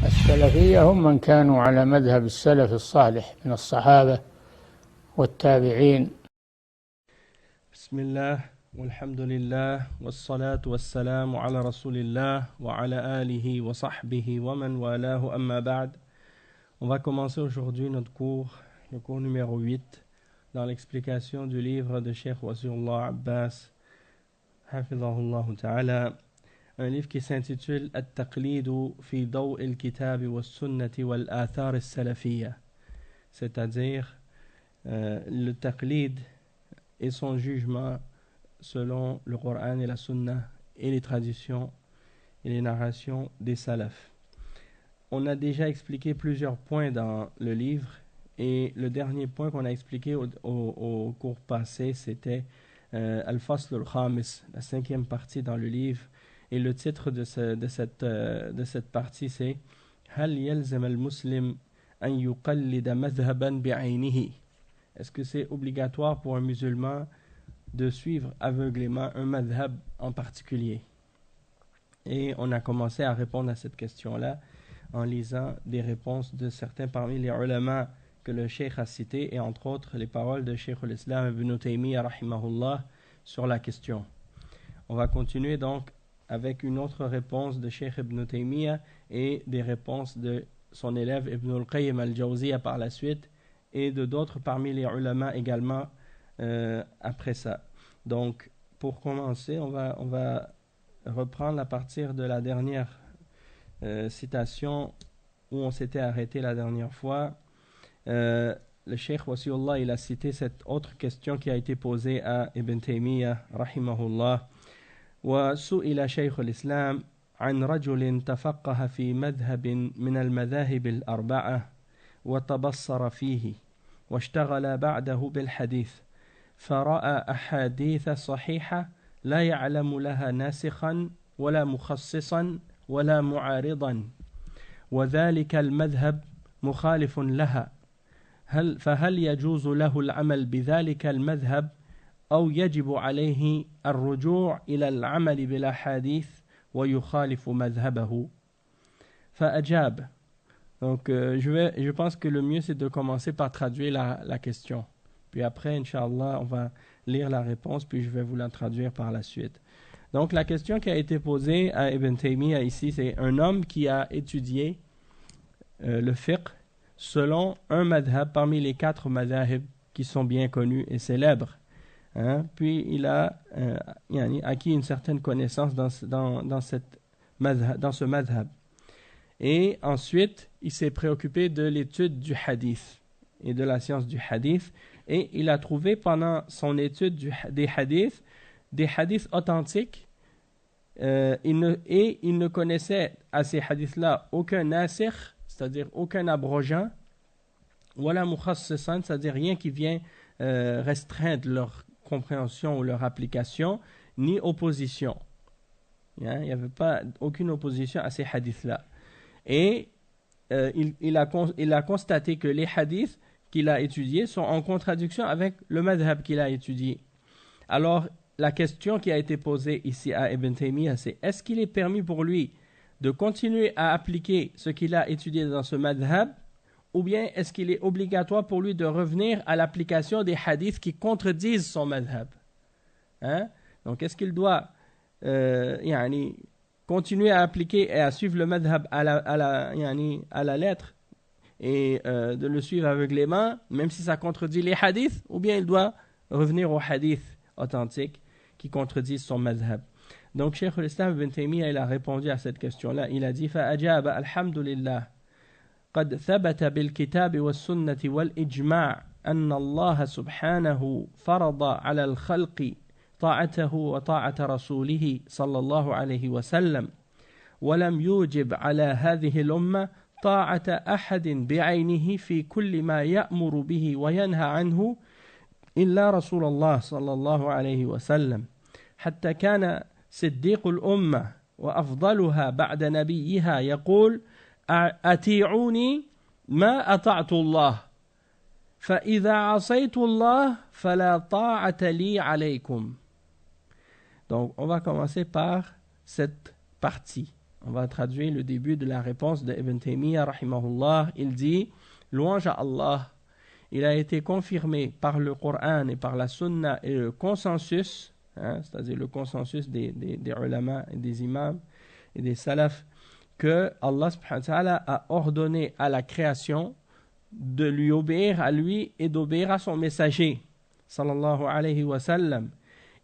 السلفية هم من كانوا على مذهب السلف الصالح من الصحابة والتابعين. بسم الله والحمد لله والصلاة والسلام على رسول الله وعلى آله وصحبه ومن والاه أما بعد. On va commencer aujourd'hui notre cours, le cours numéro 8, dans l'explication du livre de Cheikh Wasiullah Abbas, Hafidhahullah Ta'ala, un livre qui s'intitule At-Taqlidu fi Daw' al-Kitab wa Sunnati wal Athar al-Salafiyya, c'est-à-dire le taqlid et son jugement selon le Coran et la Sunna et les traditions et les narrations des salafs. On a déjà expliqué plusieurs points dans le livre et le dernier point qu'on a expliqué au cours passé, c'était Al-Fasl al-Khamis, la 5e partie dans le livre, et le titre de cette partie c'est Hal yalzam al-muslim an yuqallida madhhaban bi'aynihi. Est-ce que c'est obligatoire pour un musulman de suivre aveuglément un madhhab en particulier? Et on a commencé à répondre à cette question-là en lisant des réponses de certains parmi les ulama que le cheikh a cités, et entre autres les paroles de Cheikh al-Islam Ibn Taymiyyah rahimahullah sur la question. On va continuer donc avec une autre réponse de Cheikh Ibn Taymiyyah et des réponses de son élève Ibn al-Qayyim al-Jawziyya par la suite, et de d'autres parmi les ulama également après ça. Donc pour commencer, on va reprendre à partir de la dernière citation où on s'était arrêté la dernière fois. Le Cheikh Wasiullah, il a cité cette autre question qui a été posée à Ibn Taymiyyah rahimahullah. وسئل شيخ الإسلام عن رجل تفقه في مذهب من المذاهب الأربعة وتبصر فيه واشتغل بعده بالحديث فرأى أحاديث صحيحة لا يعلم لها ناسخا ولا مخصصا ولا معارضا وذلك المذهب مخالف لها فهل يجوز له العمل بذلك المذهب أو يجب عليه الرجوع إلى العمل بالأحاديث ويخالف مذهبه؟ فأجاب. Donc je pense que le mieux c'est de commencer par traduire la question, puis après Inch'Allah on va lire la réponse, puis je vais vous la traduire par la suite. Donc la question qui a été posée à Ibn Taymiyyah ici, c'est un homme qui a étudié le fiqh selon un madhab parmi les 4 madhahib qui sont bien connus et célèbres. Puis il a acquis une certaine connaissance dans ce madhab. Et ensuite, il s'est préoccupé de l'étude du hadith et de la science du hadith. Et il a trouvé pendant son étude des hadiths authentiques. Il ne connaissait à ces hadiths-là aucun nasikh, c'est-à-dire aucun abrogeant, wala mukhassisan, c'est-à-dire rien qui vient restreindre leur compréhension ou leur application, ni opposition. Il n'y avait pas aucune opposition à ces hadiths-là. Et il a constaté que les hadiths qu'il a étudiés sont en contradiction avec le madhab qu'il a étudié. Alors, la question qui a été posée ici à Ibn Taymiyyah, c'est est-ce qu'il est permis pour lui de continuer à appliquer ce qu'il a étudié dans ce madhab, ou bien est-ce qu'il est obligatoire pour lui de revenir à l'application des hadiths qui contredisent son madhab? Donc, est-ce qu'il doit continuer à appliquer et à suivre le madhab à la lettre et de le suivre aveuglément, même si ça contredit les hadiths, ou bien il doit revenir aux hadiths authentiques qui contredisent son madhab? Donc, Cheikh al-Islam Ibn Taymiyyah, il a répondu à cette question-là. Il a dit فَأَجَابَ الْحَمْدُ لِلَّهِ قد ثبت بالكتاب والسنة والإجماع أن الله سبحانه فرض على الخلق طاعته وطاعة رسوله صلى الله عليه وسلم ولم يوجب على هذه الأمة طاعة أحد بعينه في كل ما يأمر به وينهى عنه إلا رسول الله صلى الله عليه وسلم حتى كان صديق الأمة وأفضلها بعد نبيها يقول أطيعوني ما أطعت الله فإذا عصيت الله فلا طاعة لي عليكم. Donc on va commencer par cette partie On va traduire le début de la réponse de Ibn Taymiyyah, rahimahullah. Il dit, louange à Allah, il a été confirmé par le Coran et par la Sunna et le consensus, c'est-à-dire le consensus des ulama et des imams et des salafs, que Allah subhanahu wa ta'ala a ordonné à la création de lui obéir à lui et d'obéir à son messager, sallallahu alayhi wa sallam.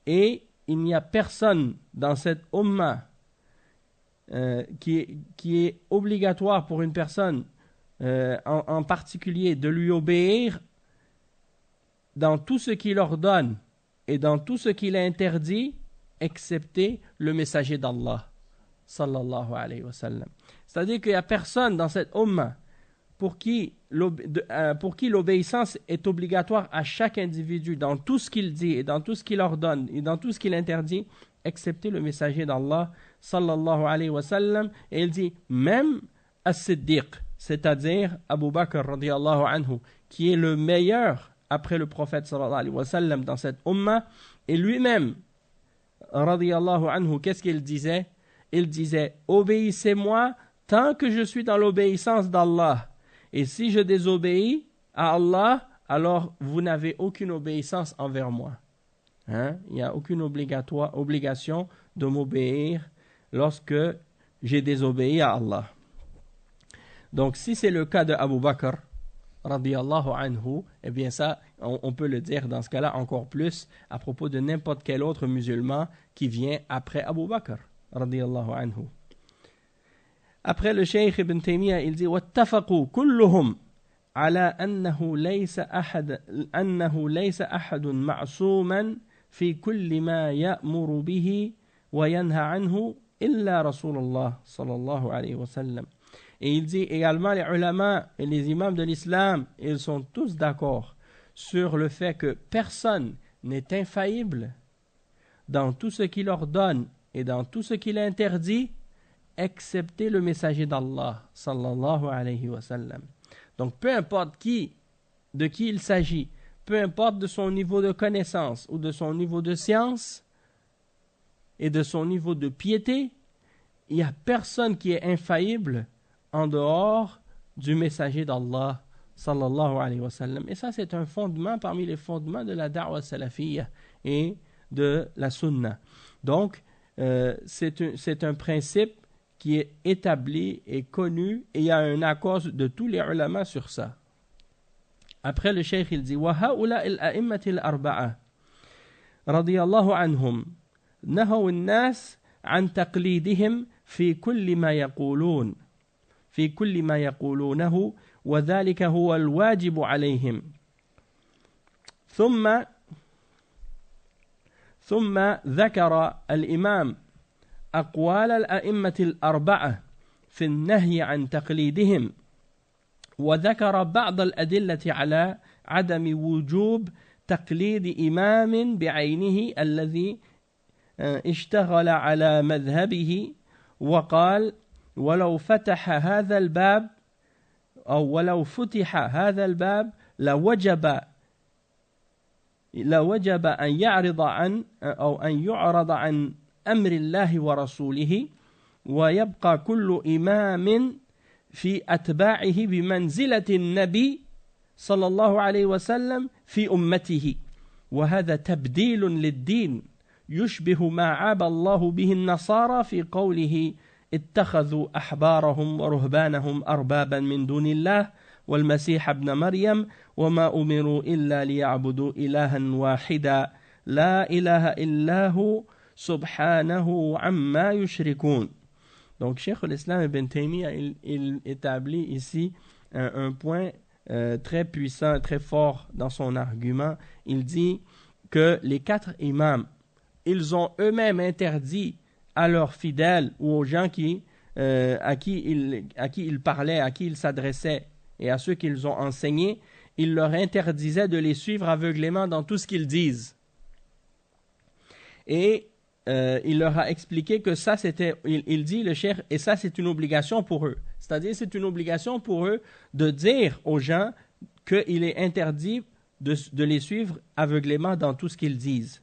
Et il n'y a personne dans cette ummah qui est obligatoire pour une personne en particulier de lui obéir dans tout ce qu'il ordonne et dans tout ce qu'il interdit, excepté le messager d'Allah, sallallahu alayhi wa sallam. C'est-à-dire qu'il n'y a personne dans cette ummah pour qui l'obéissance est obligatoire à chaque individu dans tout ce qu'il dit et dans tout ce qu'il ordonne et dans tout ce qu'il interdit, excepté le messager d'Allah, sallallahu alayhi wa sallam. Et il dit, même As-Siddiq, c'est-à-dire Abu Bakr radiyallahu anhu, qui est le meilleur après le prophète sallallahu alayhi wa sallam dans cette ummah, et lui-même, radiyallahu anhu, qu'est-ce qu'il disait? Il disait, obéissez-moi tant que je suis dans l'obéissance d'Allah. Et si je désobéis à Allah, alors vous n'avez aucune obéissance envers moi. Il n'y a aucune obligation de m'obéir lorsque j'ai désobéi à Allah. Donc si c'est le cas de Abu Bakr, radiyallahu anhu, eh bien ça, on peut le dire dans ce cas-là encore plus à propos de n'importe quel autre musulman qui vient après Abu Bakr, radiyallahu anhu. Après le Cheikh Ibn Taymiyyah, il dit واتفقوا كلهم على أنه ليس أحد معصوما في كل ما يأمر به وينهى عنه إلا رسول الله صلى الله عليه وسلم. Et il dit également, les ulama et les imams de l'islam, ils sont tous d'accord sur le fait que personne n'est infaillible dans tout ce qu'il ordonne et dans tout ce qu'il interdit, excepté le messager d'Allah, sallallahu alayhi wa sallam. Donc, peu importe de qui il s'agit, peu importe de son niveau de connaissance ou de son niveau de science et de son niveau de piété, il n'y a personne qui est infaillible en dehors du messager d'Allah, sallallahu alayhi wa sallam. Et ça, c'est un fondement parmi les fondements de la da'wa salafiyya et de la sunna. Donc, c'est un principe qui est établi et connu, et il y a un accord de tous les ulama sur ça. Après le cheikh, il dit وَهَؤُلَاءِ الْأَئِمَّةِ الْأَرْبَعَةِ رضي الله عنهم نهوا الناس عن تقليدهم في كل ما يقولونه وذلك هو الواجب عليهم. ثم ذكر الإمام أقوال الأئمة الأربعة في النهي عن تقليدهم، وذكر بعض الأدلة على عدم وجوب تقليد إمام بعينه الذي اشتغل على مذهبه، وقال ولو فتح هذا الباب لوجب أن يعرض عن أمر الله ورسوله، ويبقى كل إمام في أتباعه بمنزلة النبي صلى الله عليه وسلم في أمته، وهذا تبديل للدين يشبه ما عاب الله به النصارى في قوله اتخذوا أحبارهم ورهبانهم أربابا من دون الله والمسيح ابن مريم وما أمروا إلا ليعبدوا إلها واحدا لا إله إلا هو subhanahu amma yushrikun. Donc, Cheikh al-Islam Ibn Taymiyyah, il établit ici un point très puissant, très fort dans son argument. Il dit que les 4 imams, ils ont eux-mêmes interdit à leurs fidèles ou aux gens à qui ils parlaient, à qui ils s'adressaient et à ceux qu'ils ont enseignés, ils leur interdisaient de les suivre aveuglément dans tout ce qu'ils disent. Et il leur a expliqué que ça c'était, il dit le cheikh, et ça c'est une obligation pour eux. C'est-à-dire c'est une obligation pour eux de dire aux gens qu'il est interdit de les suivre aveuglément dans tout ce qu'ils disent.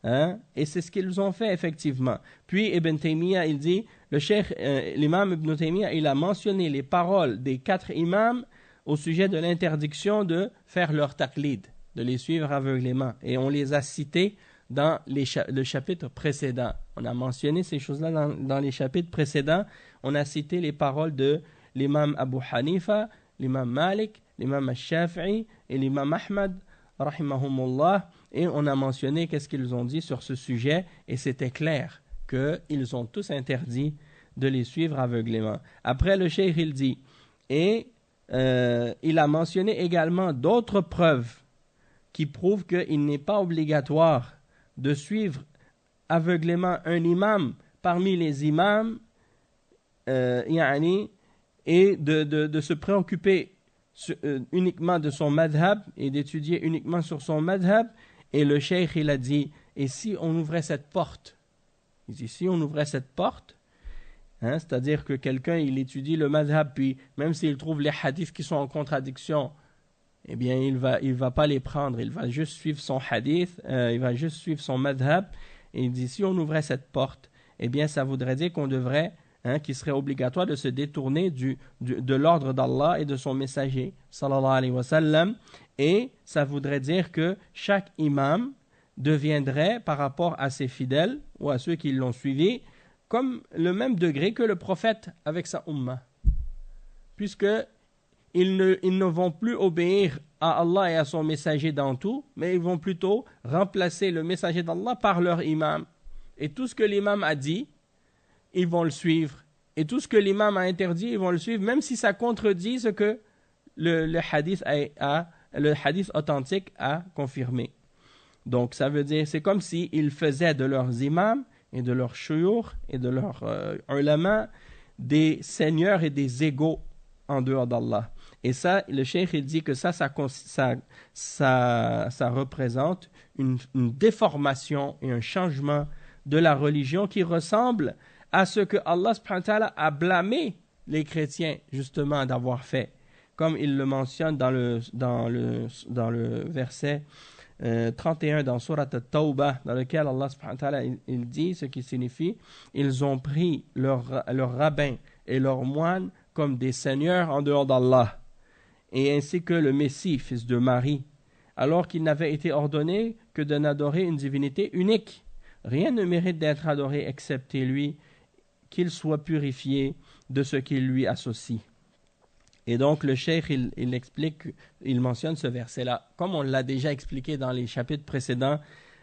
Hein? Et c'est ce qu'ils ont fait effectivement. Puis Ibn Taymiyyah, il dit, l'imam Ibn Taymiyyah, il a mentionné les paroles des 4 imams au sujet de l'interdiction de faire leur taqlid, de les suivre aveuglément. Et on les a cités dans le chapitre précédent. On a mentionné ces choses-là dans les chapitres précédents. On a cité les paroles de l'imam Abu Hanifa, l'imam Malik, l'imam Al-Shafi'i et l'imam Ahmad, rahimahumullah. Et on a mentionné qu'est-ce qu'ils ont dit sur ce sujet. Et c'était clair qu'ils ont tous interdit de les suivre aveuglément. Après, le cheikh, il dit, et il a mentionné également d'autres preuves qui prouvent qu'il n'est pas obligatoire de suivre aveuglément un imam parmi les imams et de se préoccuper uniquement de son madhab et d'étudier uniquement sur son madhab. Et le cheikh, il a dit, et si on ouvrait cette porte? Il dit, si on ouvrait cette porte, hein, c'est-à-dire que quelqu'un, il étudie le madhab, puis même s'il trouve les hadiths qui sont en contradiction, eh bien, il va pas les prendre, il va juste suivre son hadith, il va juste suivre son madhab, et il dit, si on ouvrait cette porte, eh bien, ça voudrait dire qu'on devrait, qu'il serait obligatoire de se détourner de l'ordre d'Allah et de son messager, sallallahu alayhi wa sallam, et ça voudrait dire que chaque imam deviendrait, par rapport à ses fidèles, ou à ceux qui l'ont suivi, comme le même degré que le prophète avec sa ummah, puisque ils ne vont plus obéir à Allah et à son messager dans tout, mais ils vont plutôt remplacer le messager d'Allah par leur imam. Et tout ce que l'imam a dit, ils vont le suivre. Et tout ce que l'imam a interdit, ils vont le suivre, même si ça contredit ce que le hadith authentique a confirmé. Donc ça veut dire, c'est comme s'ils faisaient de leurs imams et de leurs shuyukh et de leurs ulama des seigneurs et des égaux en dehors d'Allah. Et ça, le cheikh, il dit que ça représente une déformation et un changement de la religion qui ressemble à ce que Allah subhanahu wa ta'ala a blâmé les chrétiens justement d'avoir fait. Comme il le mentionne dans le verset 31 dans Surat At-Tawbah, dans lequel Allah subhanahu wa ta'ala il dit ce qui signifie, ils ont pris leurs rabbins et leurs moines comme des seigneurs en dehors d'Allah, et ainsi que le Messie, fils de Marie, alors qu'il n'avait été ordonné que de n'adorer une divinité unique. Rien ne mérite d'être adoré excepté lui, qu'il soit purifié de ce qu'il lui associe. Et donc le cheikh, il explique, il mentionne ce verset-là, comme on l'a déjà expliqué dans les chapitres précédents,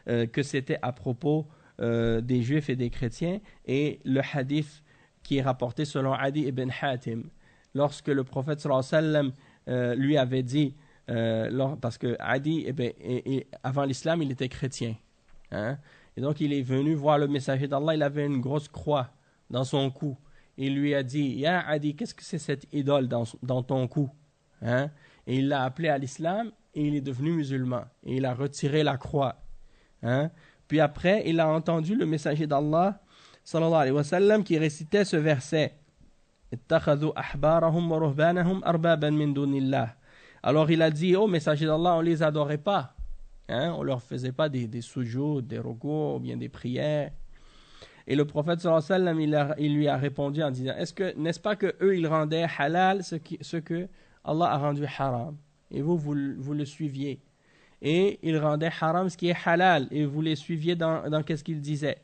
que c'était à propos des juifs et des chrétiens, et le hadith qui est rapporté selon Adi ibn Hatim, lorsque le prophète sallallahu alayhi wa sallam lui avait dit, parce que Adi, avant l'islam, il était chrétien, hein? Et donc il est venu voir le messager d'Allah, il avait une grosse croix dans son cou. Il lui a dit, Ya Adi, qu'est-ce que c'est cette idole dans ton cou, hein? Et il l'a appelé à l'islam et il est devenu musulman. Et il a retiré la croix, hein? Puis après, il a entendu le messager d'Allah, sallallahu alayhi wa sallam, qui récitait ce verset. Alors il a dit, oh messager d'Allah, on ne les adorait pas, hein? On ne leur faisait pas des sujouds, des recours, ou bien des prières. Et le prophète sallallahu alayhi wa sallam, il lui a répondu en disant, n'est-ce pas que eux ils rendaient halal ce que Allah a rendu haram, et vous le suiviez, et ils rendaient haram ce qui est halal, et vous les suiviez dans qu'est-ce qu'ils disaient.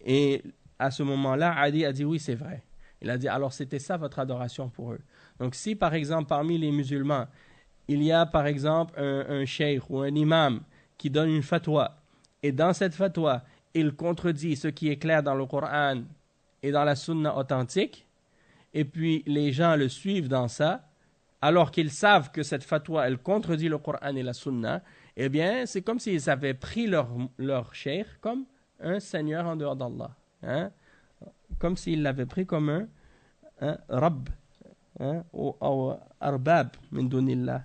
Et à ce moment-là, Adi a dit oui, c'est vrai. Il a dit, alors c'était ça votre adoration pour eux. Donc si par exemple parmi les musulmans, il y a par exemple un cheikh ou un imam qui donne une fatwa, et dans cette fatwa, il contredit ce qui est clair dans le Coran et dans la sunna authentique, et puis les gens le suivent dans ça, alors qu'ils savent que cette fatwa, elle contredit le Coran et la sunna, eh bien, c'est comme s'ils avaient pris leur cheikh comme un seigneur en dehors d'Allah, hein? Comme s'ils l'avaient pris comme un Rabb, hein? ou Arbab min dunillah.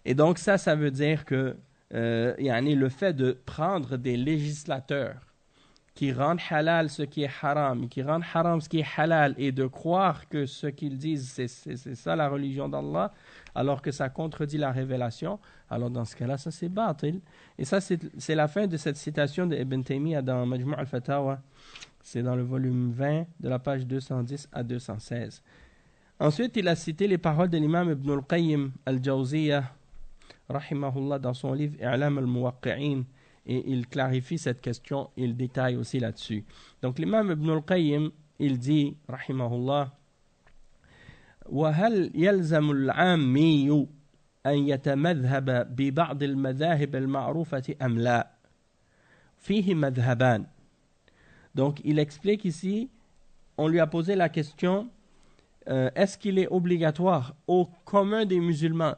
Et donc ça veut dire que le fait de prendre des législateurs qui rendent halal ce qui est haram, et qui rendent haram ce qui est halal, et de croire que ce qu'ils disent, c'est ça la religion d'Allah, alors que ça contredit la révélation, alors dans ce cas-là, ça c'est batil. Et ça, c'est la fin de cette citation de Ibn Taymiyyah dans Majmu' al-Fatawa. C'est dans le volume 20, de la page 210 à 216. Ensuite, il a cité les paroles de l'imam Ibn al-Qayyim al-Jawziyah, rahimahullah, dans son livre I'lam al-Muwaqqi'in, et il clarifie cette question, il détaille aussi là-dessus. Donc l'imam Ibn al-Qayyim, il dit, rahimahullah, وهل يلزم العامي أن يتمذهب ببعض المذاهب المعروفة أم لا؟ فيه مذهبان. Donc il explique ici, on lui a posé la question, est-ce qu'il est obligatoire au commun des musulmans,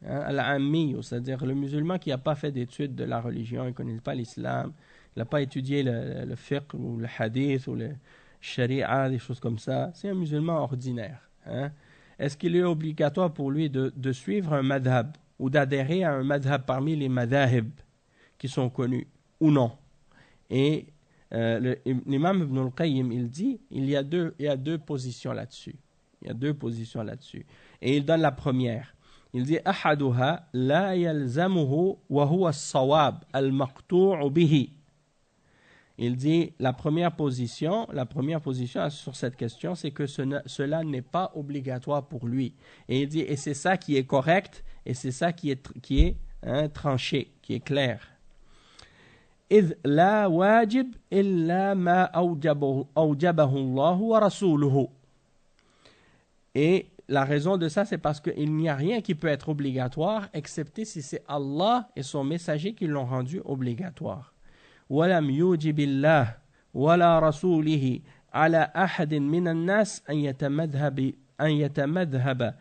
al-ammi, c'est-à-dire le musulman qui n'a pas fait d'études de la religion, il ne connaît pas l'islam, il n'a pas étudié le fiqh ou le hadith ou le sharia, des choses comme ça, c'est un musulman ordinaire. Est-ce qu'il est obligatoire pour lui de suivre un madhab ou d'adhérer à un madhab parmi les madhahib qui sont connus ou non? Et l'imam Ibn al-Qayyim, il dit, il y a deux positions là-dessus. Il y a deux positions là-dessus. Et il donne la première. Il dit أحدها لا يلزمه وهو الصواب المقطوع به. Il dit la première position sur cette question, c'est que cela n'est pas obligatoire pour lui. Et il dit et c'est ça qui est correct et c'est ça qui est tranché, qui est clair. إذ لا واجب إلا ما أوجبه الله ورسوله. Et la raison de ça, c'est parce qu'il n'y a rien qui peut être obligatoire, excepté si c'est Allah et son messager qui l'ont rendu obligatoire. وَلَمْ يُوجِبِ اللَّهُ وَلَا رَسُولِهِ عَلَى أَحَدٍ مِّنَ النَّاسِ أَن يَتَمَذْهَبَ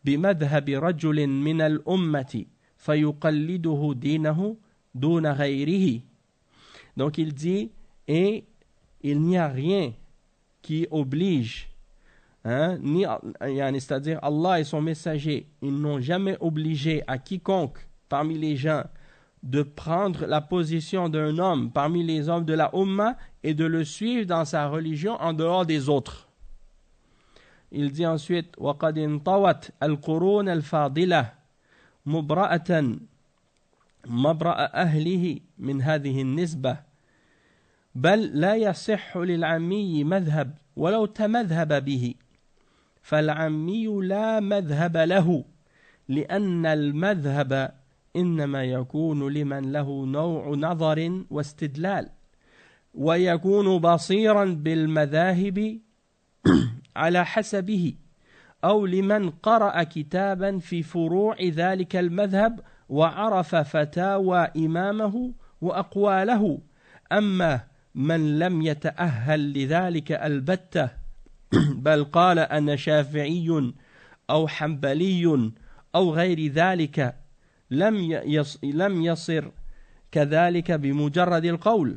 بِمَذْهَبِ رَجُلٍ مِّنَ الْأُمَّةِ فَيُقَلِّدُهُ دِينَهُ دُونَ غَيْرِهِ. Donc il dit, et il n'y a rien qui oblige, c'est-à-dire Allah et son messager, ils n'ont jamais obligé à quiconque parmi les gens de prendre la position d'un homme parmi les hommes de la Ummah et de le suivre dans sa religion en dehors des autres. Il dit ensuite وَقَدْ انطوت القرون الفاضلة مبرأة مبرأ أهله من هذه النسبة بل لا يصح للعمي مذهب ولو تمذهب به فالعمي لا مذهب له لأن المذهب إنما يكون لمن له نوع نظر واستدلال ويكون بصيرا بالمذاهب على حسبه أو لمن قرأ كتابا في فروع ذلك المذهب وعرف فتاوى إمامه وأقواله أما من لم يتأهل لذلك البتة بل قال أنا شافعي أو حنبلي أو غير ذلك لم يصر كذلك بمجرد القول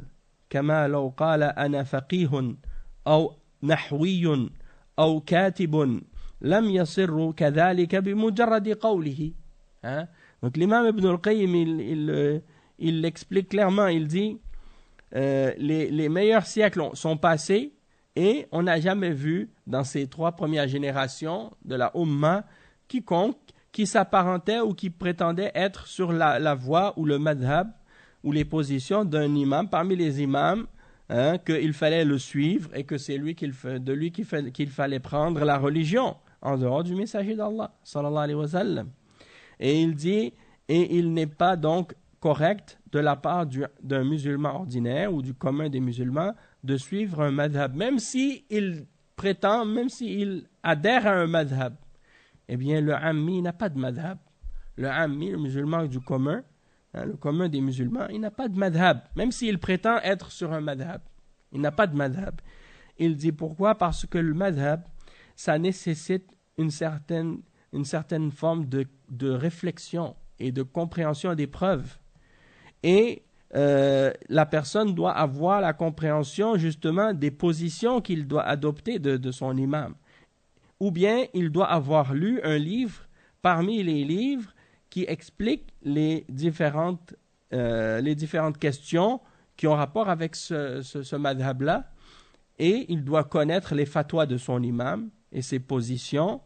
كما لو قال أنا فقيه أو نحوي أو كاتب لم يصر كذلك بمجرد قوله. Donc l'imam Ibn al-Qayyim il l'explique clairement, il dit les meilleurs siècles sont passés et on n'a jamais vu dans ces trois premières générations de la Ummah quiconque qui s'apparentait ou qui prétendait être sur la voie ou le madhab ou les positions d'un imam parmi les imams, qu'il fallait le suivre et que c'est de lui qu'il fallait prendre la religion en dehors du messager d'Allah sallallahu alayhi wa sallam. Et il dit, et il n'est pas donc correct de la part d'un musulman ordinaire ou du commun des musulmans de suivre un madhab, même s'il prétend, même s'il adhère à un madhab. Eh bien, le ammi n'a pas de madhab. Le ammi, le musulman du commun, le commun des musulmans, il n'a pas de madhab, même s'il prétend être sur un madhab. Il n'a pas de madhab. Il dit pourquoi? Parce que le madhab, ça nécessite une certaine forme de réflexion et de compréhension des preuves. Et la personne doit avoir la compréhension justement des positions qu'il doit adopter de son imam. Ou bien il doit avoir lu un livre parmi les livres qui expliquent les différentes questions qui ont rapport avec ce madhab-là, et il doit connaître les fatwas de son imam et ses positions,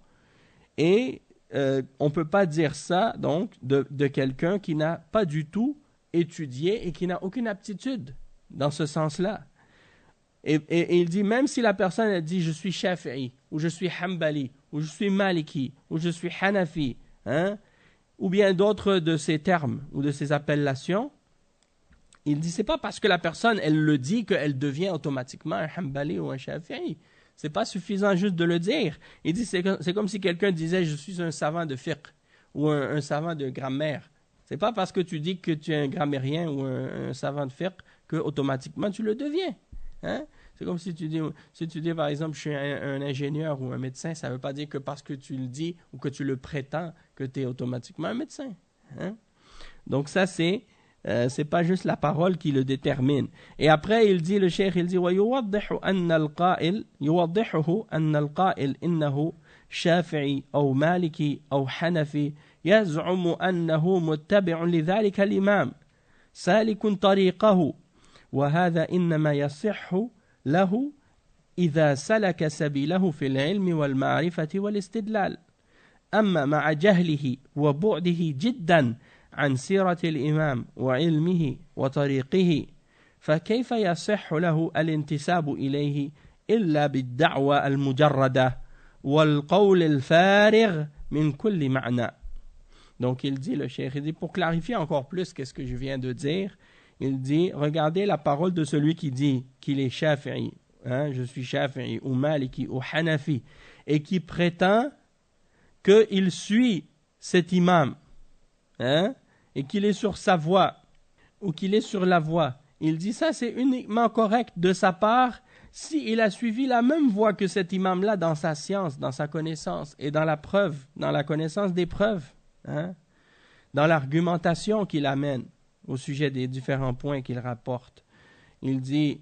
et on ne peut pas dire ça donc de quelqu'un qui n'a pas du tout étudié et qui n'a aucune aptitude dans ce sens-là. Et il dit, même si la personne elle dit je suis Shafi'i, ou je suis Hanbali, ou je suis Maliki, ou je suis Hanafi, ou bien d'autres de ces termes ou de ces appellations, il dit c'est pas parce que la personne elle le dit qu'elle devient automatiquement un Hanbali ou un Shafi'i. C'est pas suffisant juste de le dire. Il dit c'est comme si quelqu'un disait je suis un savant de fiqh ou un savant de grammaire. C'est pas parce que tu dis que tu es un grammairien ou un savant de fiqh que automatiquement tu le deviens. C'est comme si tu dis par exemple je suis un ingénieur ou un médecin, ça ne veut pas dire que parce que tu le dis ou que tu le prétends que tu es automatiquement un médecin. Donc ça c'est pas juste la parole qui le détermine. Et après il dit, le cheikh il dit ويوضح يوضحه أن القائل إنه شافعي أو مالكي أو حنفي يزعم أنه متبع لذلك الإمام سالك طريقه وهذا إنما يصح له إذا سلك سبيله في العلم والمعرفة والاستدلال أما مع جهله وبعده جدا عن سيرة الإمام وعلمه وطريقه فكيف يصح له الانتساب إليه إلا بالدعوة المجردة والقول الفارغ من كل معنى. Donc il dit, le cheikh, il dit, pour clarifier encore plus qu'est-ce que je viens de dire, il dit, regardez la parole de celui qui dit qu'il est Shafi'i, je suis Shafi'i ou Maliki ou Hanafi, et qui prétend qu'il suit cet imam, et qu'il est sur sa voie, ou qu'il est sur la voie. Il dit ça, c'est uniquement correct de sa part s'il a suivi la même voie que cet imam-là dans sa science, dans sa connaissance, et dans la preuve, dans la connaissance des preuves, dans l'argumentation qu'il amène au sujet des différents points qu'il rapporte. Il dit,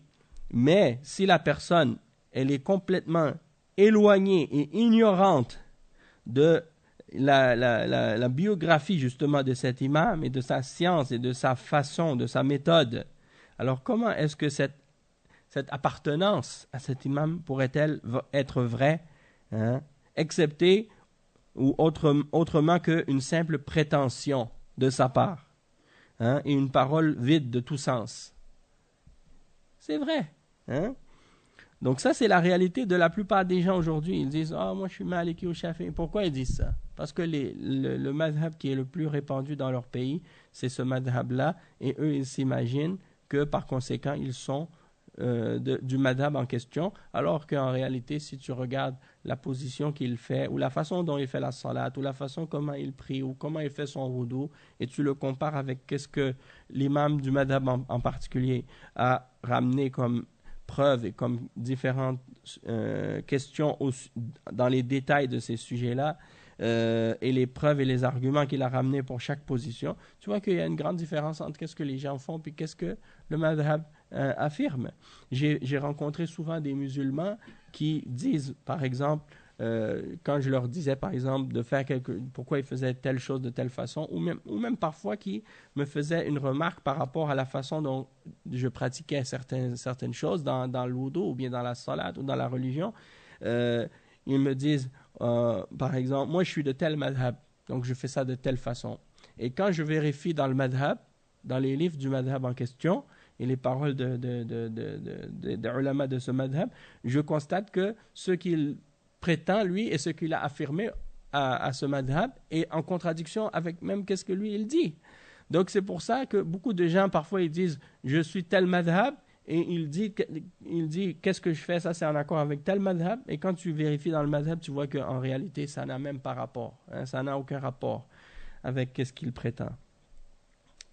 mais si la personne, elle est complètement éloignée et ignorante de la biographie justement de cet imam et de sa science et de sa façon, de sa méthode, alors comment est-ce que cette appartenance à cet imam pourrait-elle être vraie, excepté ou autrement qu'une simple prétention de sa part, et une parole vide de tout sens. C'est vrai. Donc ça, c'est la réalité de la plupart des gens aujourd'hui. Ils disent « Ah, moi je suis Maliki ou Shafi'i ». Pourquoi ils disent ça? Parce que le madhab qui est le plus répandu dans leur pays, c'est ce madhab-là, et eux, ils s'imaginent que par conséquent, ils sont du madhab en question, alors qu'en réalité, si tu regardes la position qu'il fait, ou la façon dont il fait la salat, ou la façon comment il prie, ou comment il fait son wudu, et tu le compares avec qu'est-ce que l'imam du madhab en particulier a ramené comme preuves et comme différentes questions dans les détails de ces sujets-là, et les preuves et les arguments qu'il a ramenés pour chaque position, tu vois qu'il y a une grande différence entre qu'est-ce que les gens font et qu'est-ce que le madhab affirme. J'ai rencontré souvent des musulmans qui disent, par exemple, quand je leur disais, par exemple, de faire pourquoi ils faisaient telle chose de telle façon, ou même parfois qui me faisaient une remarque par rapport à la façon dont je pratiquais certaines choses dans le wudu, ou bien dans la salat, ou dans la religion, ils me disent, par exemple, moi je suis de tel madhab, donc je fais ça de telle façon. Et quand je vérifie dans le madhab, dans les livres du madhab en question, et les paroles des ulama de ce madhab, je constate que ce qu'il prétend, lui, et ce qu'il a affirmé à ce madhab est en contradiction avec même qu'est-ce que lui, il dit. Donc c'est pour ça que beaucoup de gens, parfois, ils disent « je suis tel madhab », et il dit qu'est-ce que je fais, ça c'est en accord avec tel madhab, et quand tu vérifies dans le madhab, tu vois qu'en réalité, ça n'a même pas rapport, ça n'a aucun rapport avec qu'est-ce qu'il prétend.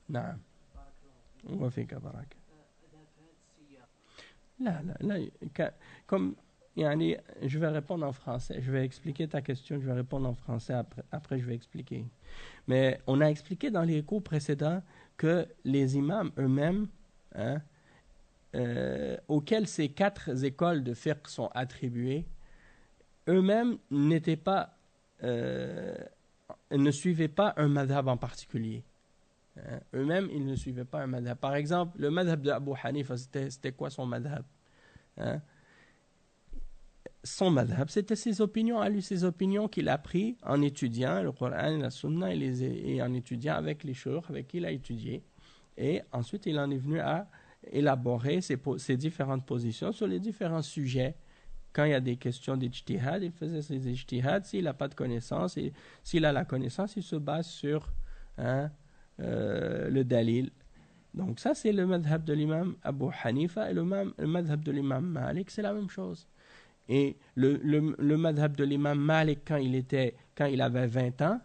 Non. Comme je vais répondre en français, je vais expliquer ta question, je vais répondre en français après je vais expliquer. Mais on a expliqué dans les cours précédents que les imams eux-mêmes, auxquels ces 4 écoles de fiqh sont attribuées, eux-mêmes n'étaient pas, ne suivaient pas un madhab en particulier. Hein. Eux-mêmes, ils ne suivaient pas un madhab. Par exemple, le madhab de Abu Hanifa, c'était quoi son madhab? Hein? Son madhab, c'était ses opinions à lui, ses opinions qu'il a prises en étudiant le Coran et la Sunna et en étudiant avec les chouïrs avec qui il a étudié. Et ensuite, il en est venu à élaborer ses différentes positions sur les différents sujets. Quand il y a des questions d'ijtihad, il faisait ses ijtihad. S'il n'a pas de connaissance, et s'il a la connaissance, il se base sur le dalil. Donc ça, c'est le madhab de l'imam Abu Hanifa. Et le madhab de l'imam Malik, c'est la même chose. Et le madhab de l'imam Malik, quand il avait 20 ans,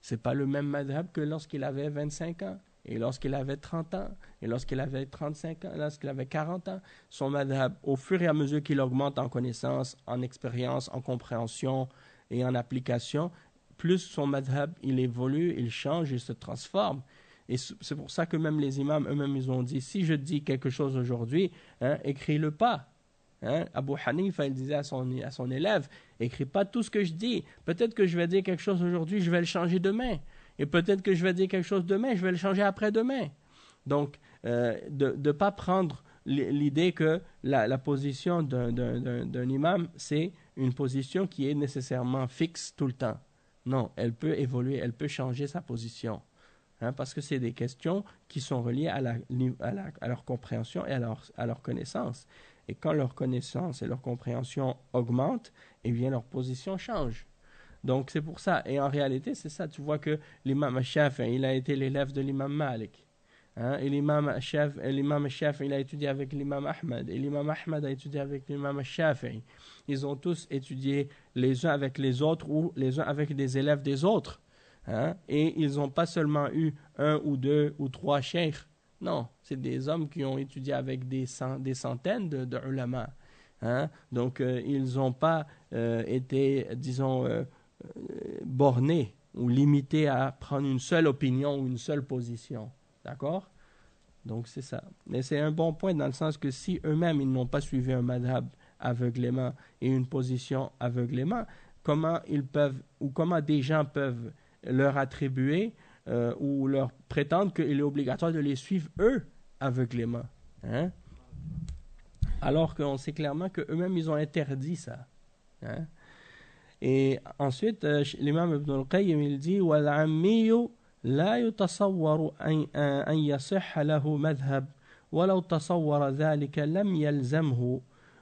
c'est pas le même madhab que lorsqu'il avait 25 ans, et lorsqu'il avait 30 ans, et lorsqu'il avait 35 ans, lorsqu'il avait 40 ans. Son madhab, au fur et à mesure qu'il augmente en connaissance, en expérience, en compréhension et en application, plus son madhab, il évolue, il change, il se transforme. Et c'est pour ça que même les imams eux-mêmes, ils ont dit, si je dis quelque chose aujourd'hui, écris-le pas. Abu Hanifa, il disait à son élève, écris pas tout ce que je dis. Peut-être que je vais dire quelque chose aujourd'hui, je vais le changer demain. Et peut-être que je vais dire quelque chose demain, je vais le changer après-demain. Donc, de ne pas prendre l'idée que la position d'un imam, c'est une position qui est nécessairement fixe tout le temps. Non, elle peut évoluer, elle peut changer sa position. Parce que c'est des questions qui sont reliées à leur compréhension et à leur connaissance. Et quand leur connaissance et leur compréhension augmentent, eh bien leur position change. Donc c'est pour ça. Et en réalité, c'est ça. Tu vois que l'imam Shafi'i, il a été l'élève de l'imam Malik. Et l'imam Shafi'i, il a étudié avec l'imam Ahmad. Et l'imam Ahmad a étudié avec l'imam Shafi'i. Ils ont tous étudié les uns avec les autres ou les uns avec des élèves des autres. Et ils n'ont pas seulement eu 1 ou 2 ou 3 cheikhs. Non, c'est des hommes qui ont étudié avec des centaines de ulama. Donc, ils n'ont pas été, disons, bornés ou limités à prendre une seule opinion ou une seule position. D'accord? Donc, c'est ça. Mais c'est un bon point dans le sens que si eux-mêmes, ils n'ont pas suivi un madhab aveuglément et une position aveuglément, comment des gens peuvent leur attribuer ou leur prétendre qu'il est obligatoire de les suivre eux aveuglément. Alors qu'on sait clairement qu'eux-mêmes ils ont interdit ça. Et ensuite, l'imam Ibn al-Qayyim il dit وَالْعَمِّيُّ لَا يُتَصَوَّرُ أَنْ يَصِحَّ لَهُ مَذْهَبٌ وَلَوْ تَصَوَّرَ ذَلِكَ لَمْ يَلْزَمْهُ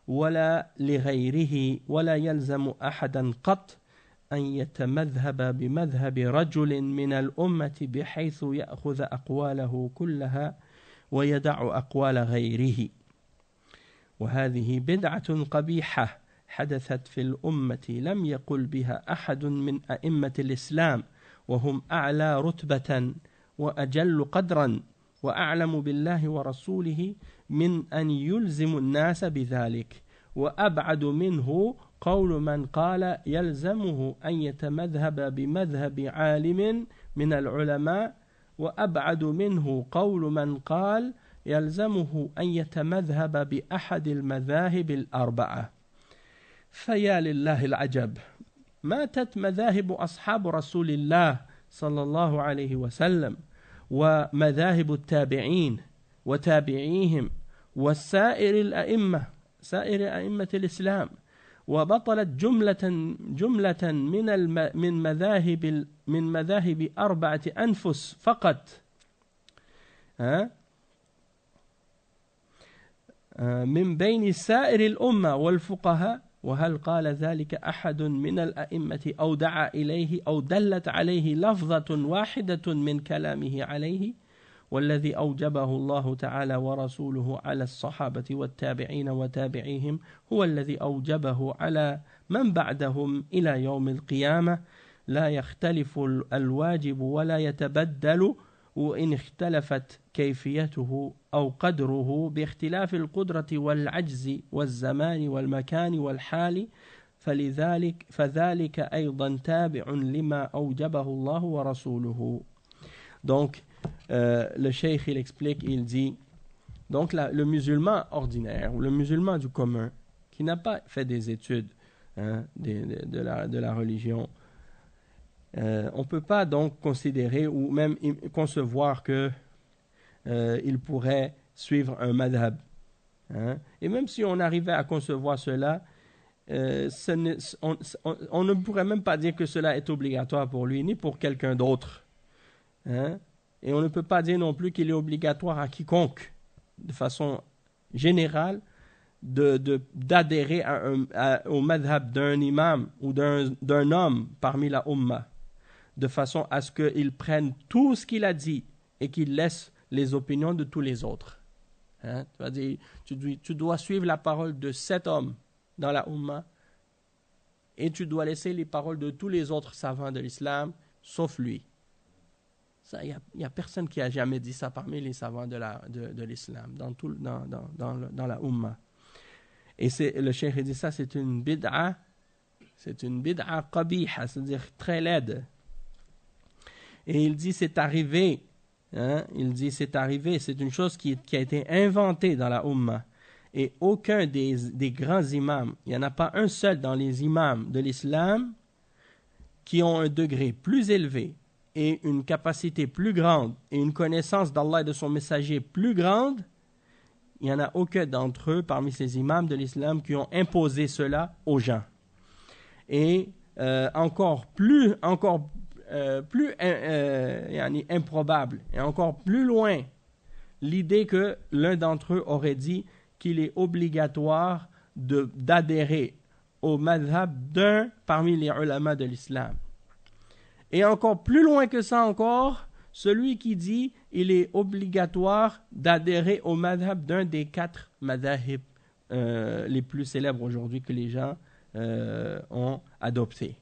ولا لغيره ولا يلزم أحدا قط أن يتمذهب بمذهب رجل من الأمة بحيث يأخذ أقواله كلها ويدع أقوال غيره وهذه بدعة قبيحة حدثت في الأمة لم يقل بها أحد من أئمة الإسلام وهم أعلى رتبة وأجل قدرا وأعلم بالله ورسوله من أن يلزم الناس بذلك وأبعد منه قول من قال يلزمه أن يتمذهب بمذهب عالم من العلماء وأبعد منه قول من قال يلزمه أن يتمذهب بأحد المذاهب الأربعة فيا لله العجب ماتت مذاهب أصحاب رسول الله صلى الله عليه وسلم ومذاهب التابعين وتابعيهم وسائر الأئمة سائر أئمة الإسلام وبطلت جملة من مذاهب 4 أنفس فقط من بين سائر الأمة والفقهاء وهل قال ذلك أحد من الأئمة أو دعا إليه أو دلت عليه لفظة واحدة من كلامه عليه والذي أوجبه الله تعالى ورسوله على الصحابة والتابعين وتابعيهم هو الذي أوجبه على من بعدهم إلى يوم القيامة لا يختلف الواجب ولا يتبدل وإن اختلفت كيفيته أو قدره باختلاف القدرة والعجز والزمان والمكان والحال فذلك أيضا تابع لما أوجبه الله ورسوله. Donc, le cheikh il explique, il dit, donc le musulman ordinaire ou le musulman du commun qui n'a pas fait des études de la religion, On ne peut pas donc considérer ou même concevoir que il pourrait suivre un madhab. Hein? Et même si on arrivait à concevoir cela, on ne pourrait même pas dire que cela est obligatoire pour lui, ni pour quelqu'un d'autre. Hein? Et on ne peut pas dire non plus qu'il est obligatoire à quiconque, de façon générale, d'adhérer au madhab d'un imam ou d'un homme parmi la Ummah, de façon à ce qu'il prenne tout ce qu'il a dit et qu'il laisse les opinions de tous les autres. Hein? Tu dois suivre la parole de cet homme dans la Ummah et tu dois laisser les paroles de tous les autres savants de l'islam, sauf lui. Il n'y a personne qui a jamais dit ça parmi les savants de l'islam, dans la Ummah. Et le cheikh dit ça, c'est une bid'a qabiha, c'est-à-dire très laide. Et il dit c'est arrivé, hein, c'est une chose qui a été inventée dans la Ummah. Et aucun des grands imams, il n'y en a pas un seul dans les imams de l'islam qui ont un degré plus élevé et une capacité plus grande et une connaissance d'Allah et de son messager plus grande, il n'y en a aucun d'entre eux parmi ces imams de l'islam qui ont imposé cela aux gens. Et encore plus improbable et encore plus loin l'idée que l'un d'entre eux aurait dit qu'il est obligatoire d'adhérer au madhab d'un parmi les ulama de l'islam. Et encore plus loin que ça encore, celui qui dit il est obligatoire d'adhérer au madhab d'un des 4 madhahib les plus célèbres aujourd'hui que les gens ont adopté.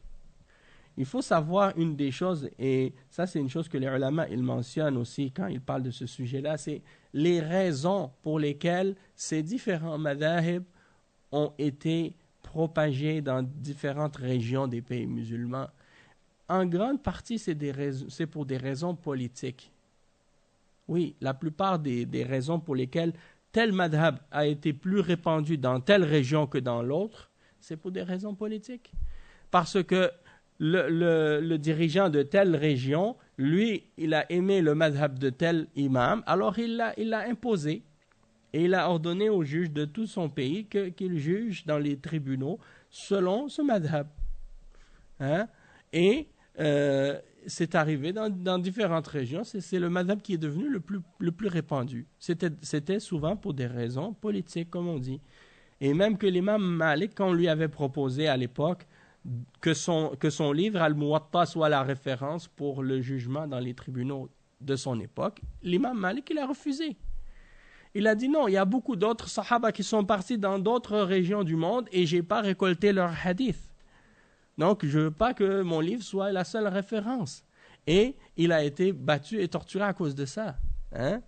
Il faut savoir une des choses, et ça c'est une chose que les ulama ils mentionnent aussi quand ils parlent de ce sujet-là, c'est les raisons pour lesquelles ces différents madhahib ont été propagés dans différentes régions des pays musulmans. En grande partie, c'est pour des raisons politiques. Oui, la plupart des raisons pour lesquelles tel madhab a été plus répandu dans telle région que dans l'autre, c'est pour des raisons politiques. Parce que le dirigeant de telle région, lui, il a aimé le madhab de tel imam, alors il l'a imposé. Et il a ordonné aux juges de tout son pays qu'ils jugent dans les tribunaux selon ce madhab. Hein? Et c'est arrivé dans différentes régions. C'est le madhab qui est devenu le plus répandu. C'était souvent pour des raisons politiques, comme on dit. Et même que l'imam Malik, quand on lui avait proposé à l'époque que son livre Al-Muwatta soit la référence pour le jugement dans les tribunaux de son époque, l'imam Malik, il a refusé. Il a dit non, il y a beaucoup d'autres sahaba qui sont partis dans d'autres régions du monde et je n'ai pas récolté leurs hadiths. Donc, je ne veux pas que mon livre soit la seule référence. Et il a été battu et torturé à cause de ça. Hein?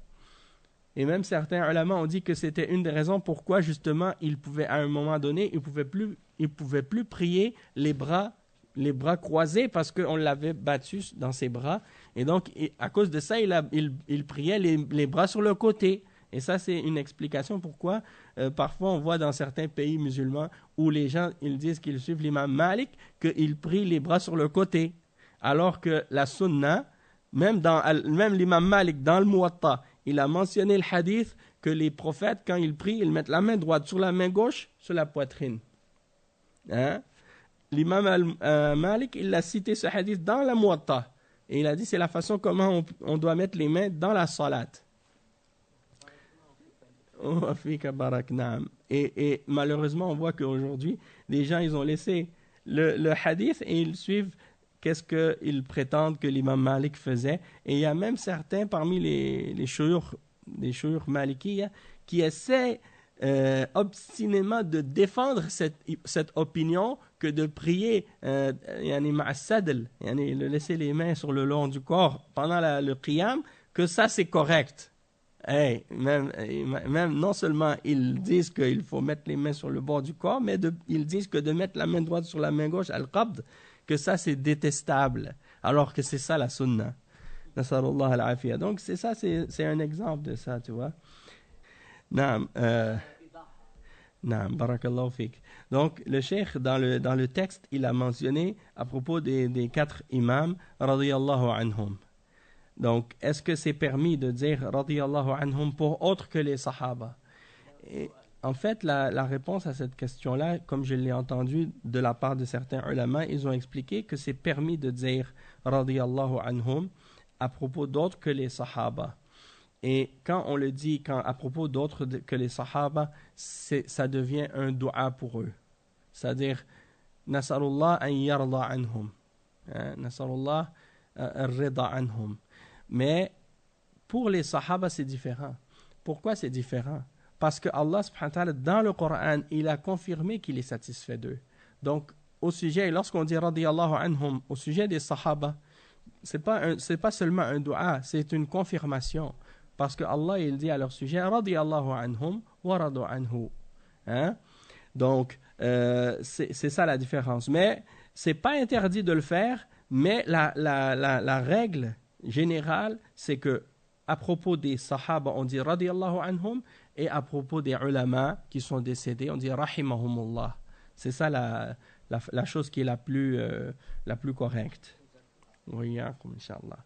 Et même certains ulama ont dit que c'était une des raisons pourquoi, justement, il pouvait, à un moment donné, il pouvait plus prier les bras croisés parce qu'on l'avait battu dans ses bras. Et donc, à cause de ça, il priait les bras sur le côté. Et ça, c'est une explication pourquoi parfois on voit dans certains pays musulmans où les gens ils disent qu'ils suivent l'imam Malik, qu'ils prient les bras sur le côté. Alors que la sunna, même l'imam Malik dans le Muwatta, il a mentionné le hadith que les prophètes, quand ils prient, ils mettent la main droite sur la main gauche, sur la poitrine. Hein? L'imam Malik, il a cité ce hadith dans la Muwatta. Et il a dit c'est la façon comment on doit mettre les mains dans la salat. Et malheureusement, on voit qu'aujourd'hui, les gens, ils ont laissé le hadith et ils suivent qu'est-ce qu'ils prétendent que l'imam Malik faisait. Et il y a même certains parmi les shuyukh malikiya qui essaient obstinément de défendre cette opinion que de prier de laisser les mains sur le long du corps pendant le qiyam, que ça c'est correct. Même non seulement ils disent qu'il faut mettre les mains sur le bord du corps, mais ils disent que de mettre la main droite sur la main gauche, al-qabd, que ça c'est détestable, alors que c'est ça la sunna. Nasallallahu al-afiyah. Donc c'est un exemple de ça, tu vois. Naam, barakallahu fik. Donc, le cheikh, dans le texte, il a mentionné à propos des 4 imams, radiyallahu anhum. Donc, est-ce que c'est permis de dire radiyallahu anhum pour autre que les sahaba? Et en fait, la réponse à cette question-là, comme je l'ai entendu de la part de certains ulama, ils ont expliqué que c'est permis de dire radiyallahu anhum à propos d'autres que les sahaba. Et quand on le dit à propos d'autres que les sahaba, ça devient un dua pour eux. C'est-à-dire, Nasarullah an yarda anhum. Nasarullah ar-rida anhum. Mais pour les sahaba, c'est différent. Pourquoi c'est différent? Parce que Allah subhanahu wa ta'ala, dans le Coran, il a confirmé qu'il est satisfait d'eux. Donc, au sujet, lorsqu'on dit radiyallahu anhum, au sujet des sahaba, c'est pas seulement un dua, c'est une confirmation. Parce que Allah, il dit à leur sujet, radiyallahu anhum wa radu anhu. Donc, c'est ça la différence. Mais c'est pas interdit de le faire, mais la règle générale, c'est que à propos des sahaba, on dit radiyallahu anhum, et à propos des ulama qui sont décédés, on dit rahimahumullah. C'est ça la chose qui est la plus correcte. Oui, Inch'Allah.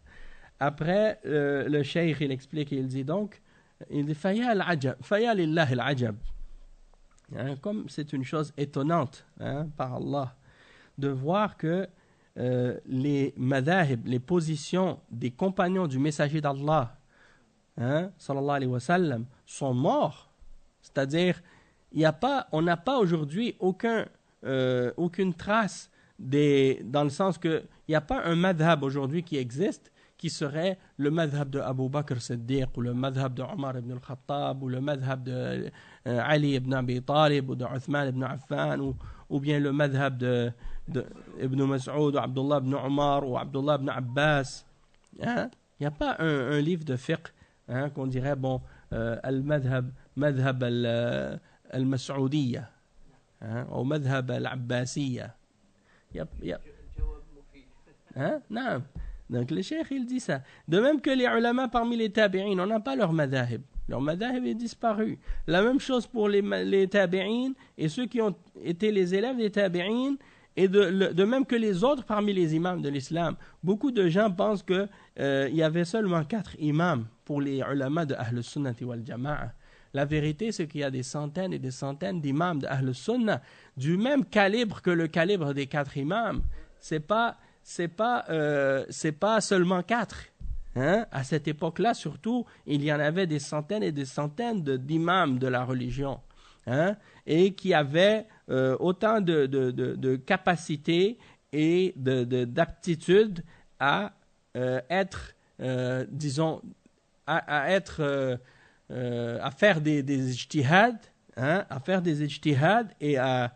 Après, le cheikh, il explique, il dit donc, il dit Faya lillah al-ajab. Comme c'est une chose étonnante par Allah, de voir que les madhahib, les positions des compagnons du messager d'Allah, sallallahu alayhi wa sallam, sont morts. C'est-à-dire, on n'a pas aujourd'hui aucune trace dans le sens que il n'y a pas un madhab aujourd'hui qui existe qui serait le madhab de Abu Bakr Siddiq ou le madhab de Omar ibn al-Khattab ou le madhab de Ali ibn Abi Talib ou de Uthman ibn Affan ou bien le madhab de Ibn Mas'ud ou Abdullah ibn Omar ou Abdullah ibn Abbas. Il n'y a pas un livre de fiqh qu'on dirait, bon, al-madhab al-Mas'oudiyya ou madhab al-Abbasiyya. Non. Donc le cheikh, il dit ça. De même que les ulama parmi les tabi'in, on n'a pas leur madhahib. Leur madhahib est disparu. La même chose pour les tabi'in et ceux qui ont été les élèves des tabi'in, et de même que les autres parmi les imams de l'islam. Beaucoup de gens pensent qu'il y avait seulement 4 imams pour les ulama de Ahl Sunnati wal Jama'a. La vérité, c'est qu'il y a des centaines et des centaines d'imams de Ahl Sunnah du même calibre que le calibre des 4 imams. C'est pas seulement 4. À cette époque-là, surtout, il y en avait des centaines et des centaines d'imams de la religion, et qui avaient autant de capacités et d'aptitude à être, disons, à faire des ijtihad, à faire des ijtihad et à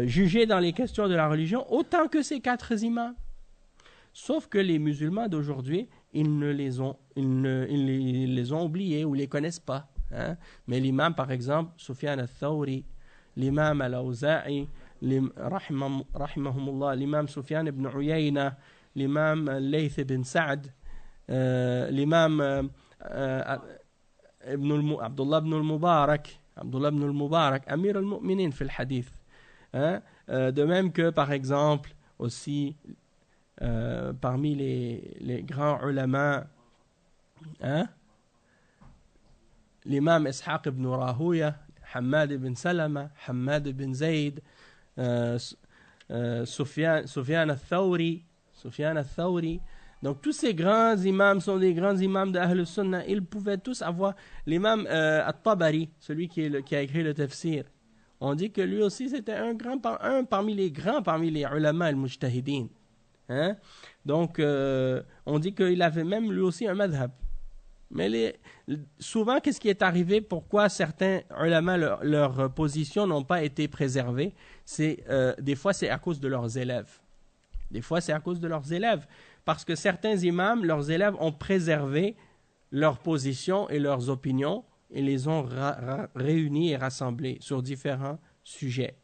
juger dans les questions de la religion autant que ces 4 imams. Sauf que les musulmans d'aujourd'hui, ils les ont oubliés ou les connaissent pas. Mais l'imam, par exemple, Sufyan al-Thawri, l'imam al-Awza'i, rahimahumullah, l'imam Sufyan ibn Uyayna, l'imam Layth ibn Sa'd, l'imam Abdullah ibn al-Mubarak, Amir al-Mu'minin fil hadith. De même que, par exemple, aussi parmi les grands ulama, l'imam Ishaq ibn Rahuya, Hammad ibn Salama, Hammad ibn Zayd, Sufyan al-Thawri. Donc tous ces grands imams sont des grands imams de Ahl Sunnah. Ils pouvaient tous avoir l'imam At-Tabari, celui qui a écrit le tafsir. On dit que lui aussi c'était un parmi les grands, parmi les ulama al-mujtahidin. Donc on dit qu'il avait même lui aussi un madhab. Mais souvent, qu'est-ce qui est arrivé? Pourquoi certains ulama, leurs positions n'ont pas été préservées? Des fois, c'est à cause de leurs élèves. Parce que certains imams, leurs élèves ont préservé leurs positions et leurs opinions et les ont réunis et rassemblés sur différents sujets.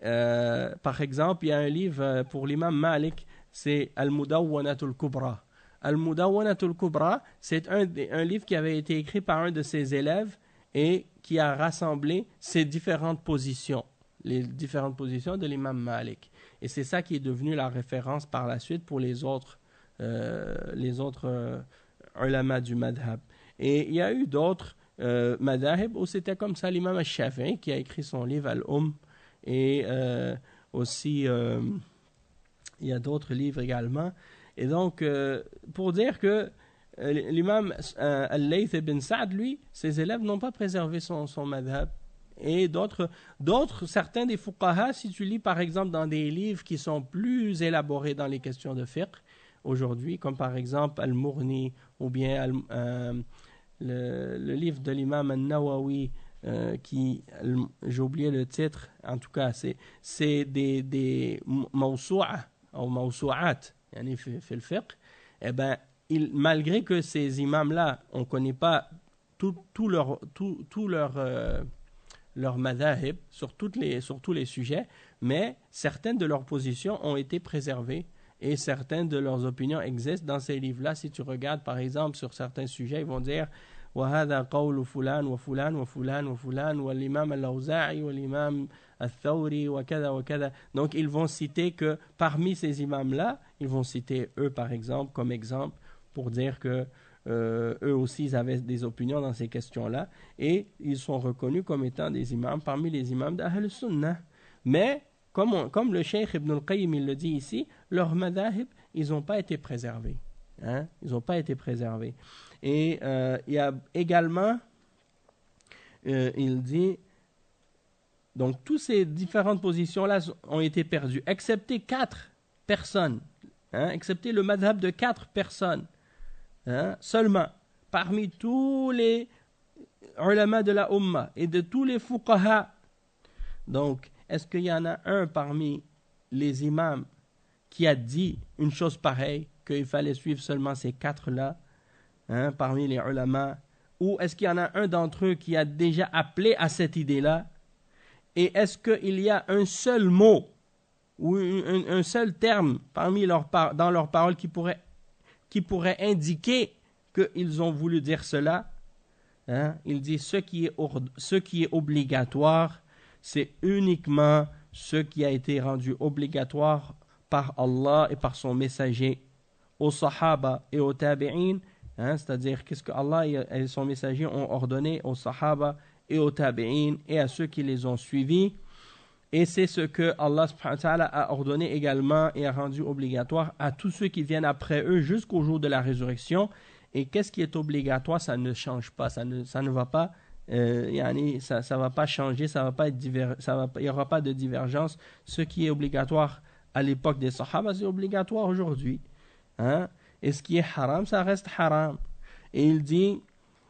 Par exemple, il y a un livre pour l'imam Malik, c'est Al-Mudawwanatul Kubra. Al-Mudawwanatul Kubra, c'est un livre qui avait été écrit par un de ses élèves et qui a rassemblé ces différentes positions, les différentes positions de l'imam Malik. Et c'est ça qui est devenu la référence par la suite pour les autres ulama du madhab. Et il y a eu d'autres madhab où c'était comme ça. L'imam al-Shafi'i qui a écrit son livre Al-Umm, et aussi il y a d'autres livres également. Et donc, pour dire que l'imam Al-Layth ibn Sa'd, lui, ses élèves n'ont pas préservé son madhab. Et certains des fuqaha, si tu lis par exemple dans des livres qui sont plus élaborés dans les questions de fiqh aujourd'hui, comme par exemple Al-Mughni ou bien le livre de l'imam Al-Nawawi, j'ai oublié le titre, en tout cas c'est des mawsu'a ou mawsu'at yani fi le fiqh. Eh ben, malgré que ces imams-là, on ne connaît pas tout leur madhahib sur tous les sujets, mais certaines de leurs positions ont été préservées et certaines de leurs opinions existent dans ces livres-là. Si tu regardes par exemple sur certains sujets, ils vont dire وهذا قول فلان وفلان وفلان وفلان والإمام الأوزاعي والإمام الثوري وكذا وكذا. Donc ils vont citer que parmi ces imams-là, ils vont citer eux par exemple comme exemple pour dire que eux aussi ils avaient des opinions dans ces questions-là et ils sont reconnus comme étant des imams parmi les imams d'Ahl Sunnah. Mais comme le Cheikh Ibn al-Qayyim il le dit ici, leurs madhahib, ils n'ont pas été préservés. Hein? Ils n'ont pas été préservés. Et il y a également, il dit, donc toutes ces différentes positions-là ont été perdues, excepté 4 personnes, hein? Excepté le madhab de 4 personnes. Hein, seulement, parmi tous les ulama de la Ummah et de tous les fuqaha. Donc, est-ce qu'il y en a un parmi les imams qui a dit une chose pareille, qu'il fallait suivre seulement ces 4-là, hein, parmi les ulama, ou est-ce qu'il y en a un d'entre eux qui a déjà appelé à cette idée-là? Et est-ce qu'il y a un seul mot ou un seul terme dans leurs paroles qui pourrait indiquer qu'ils ont voulu dire cela? Hein? Il dit ce qui est obligatoire, c'est uniquement ce qui a été rendu obligatoire par Allah et par son messager aux Sahaba et aux Tabi'in, hein? C'est-à-dire qu'est-ce que Allah et son messager ont ordonné aux Sahaba et aux Tabi'in et à ceux qui les ont suivis. Et c'est ce que Allah subhanahu wa ta'ala a ordonné également et a rendu obligatoire à tous ceux qui viennent après eux jusqu'au jour de la résurrection. Et qu'est-ce qui est obligatoire, ça ne change pas, ça ne va pas, ça va pas changer, ça va pas être il n'y aura pas de divergence. Ce qui est obligatoire à l'époque des Sahaba, c'est obligatoire aujourd'hui. Hein? Et ce qui est haram, ça reste haram. Et il dit,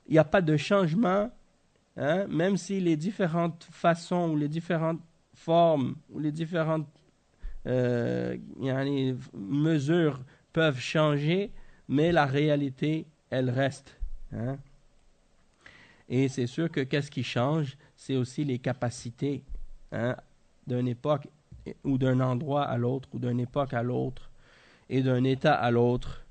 il n'y a pas de changement, hein? Même si les différentes façons ou les différentes formes ou les différentes mesures peuvent changer, mais la réalité, elle reste. Hein? Et c'est sûr que qu'est-ce qui change, c'est aussi les capacités, hein, d'une époque ou d'un endroit à l'autre, ou d'une époque à l'autre, et d'un état à l'autre.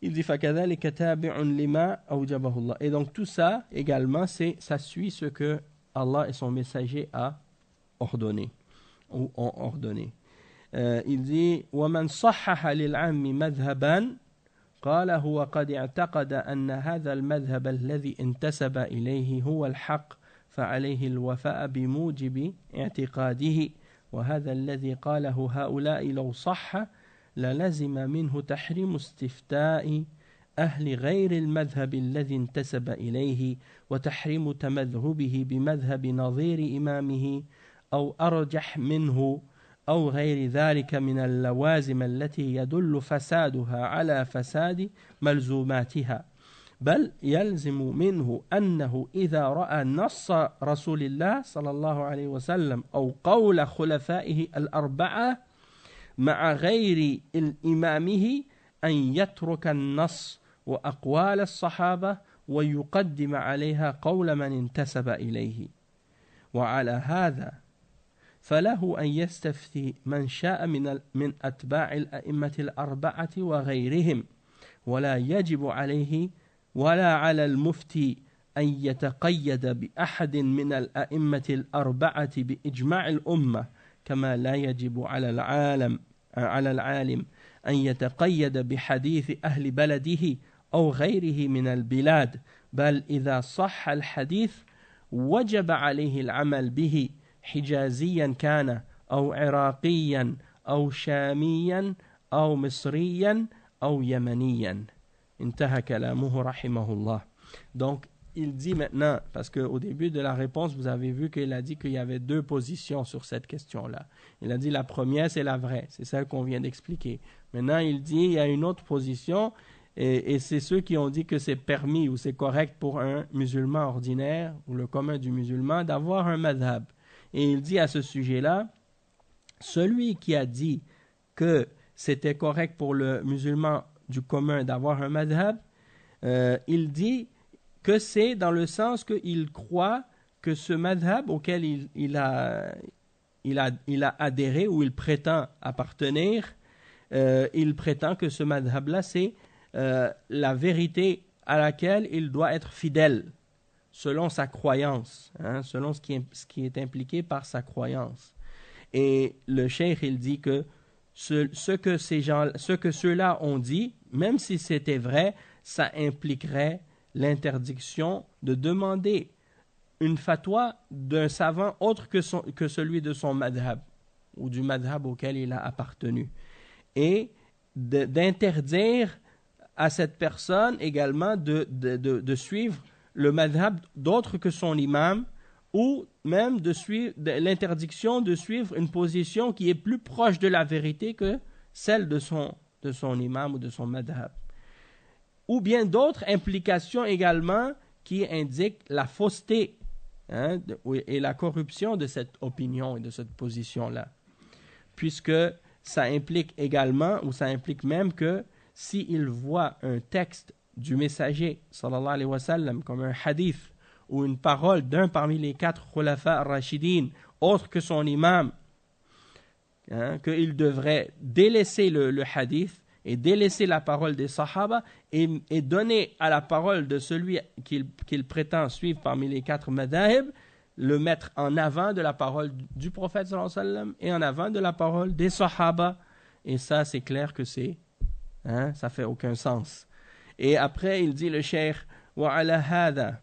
Il dit فَكَذَلِكَ تَابِعٌ لِمَا أَوْجَبَهُ اللَّهُ. Et donc tout ça, également, ça suit ce que Allah et son messager a ordonné ou ont ordonné. Il dit وَمَنْ صَحَّحَ لِلْعَامِّ مَذْهَبًا قال هو قد اعتقد أن هذا المذهب الذي انتسب إليه هو الحق فعليه الوفاء بموجب اعتقاده وهذا الذي قاله هؤلاء لو صح للزم منه تحريم استفتاء أهل غير المذهب الذي انتسب إليه وتحريم تمذهبه بمذهب نظير إمامه أو أرجح منه أو غير ذلك من اللوازم التي يدل فسادها على فساد ملزوماتها بل يلزم منه أنه إذا رأى نص رسول الله صلى الله عليه وسلم أو قول خلفائه الأربعة مع غير إمامه أن يترك النص وأقوال الصحابة ويقدم عليها قول من انتسب إليه وعلى هذا فله أن يستفتي من شاء من أتباع الأئمة الأربعة وغيرهم ولا يجب عليه ولا على المفتي أن يتقيد بأحد من الأئمة الأربعة بإجماع الأمة كما لا يجب على العالم أن يتقيد بحديث أهل بلده أو غيره من البلاد بل إذا صح الحديث وجب عليه العمل به حجازيا كان أو عراقيا أو شاميا أو مصريا أو يمنيا انتهى كلامه رحمه الله. Donc il dit maintenant, parce qu'au début de la réponse, vous avez vu qu'il a dit qu'il y avait deux positions sur cette question-là. Il a dit la première, c'est la vraie, c'est celle qu'on vient d'expliquer. Maintenant, il dit il y a une autre position, et c'est ceux qui ont dit que c'est permis ou c'est correct pour un musulman ordinaire, ou le commun du musulman, d'avoir un madhab. Et il dit à ce sujet-là, celui qui a dit que c'était correct pour le musulman du commun d'avoir un madhab, il dit que c'est dans le sens qu'il croit que ce madhab auquel il a adhéré ou il prétend appartenir, il prétend que ce madhab-là, c'est la vérité à laquelle il doit être fidèle, selon sa croyance, selon ce qui est impliqué par sa croyance. Et le cheikh, il dit que ce que ceux-là ont dit, même si c'était vrai, ça impliquerait l'interdiction de demander une fatwa d'un savant autre que celui de son madhab ou du madhab auquel il a appartenu, et d'interdire à cette personne également de suivre le madhab d'autre que son imam, ou même l'interdiction de suivre une position qui est plus proche de la vérité que celle de son imam ou de son madhab. Ou bien d'autres implications également qui indiquent la fausseté et la corruption de cette opinion et de cette position-là. Puisque ça implique également, ou ça implique même que s'il voit un texte du messager, sallallahu alayhi wa sallam, comme un hadith, ou une parole d'un parmi les 4 khulafa ar-rashidin, autre que son imam, qu'il devrait délaisser le hadith et délaisser la parole des sahaba et donner à la parole de celui qu'il prétend suivre parmi les 4 madhahib, le mettre en avant de la parole du prophète sallallahu alayhi wa sallam et en avant de la parole des sahaba. Et ça, c'est clair que ça fait aucun sens. Et après, il dit le cheikh, wa ala hadha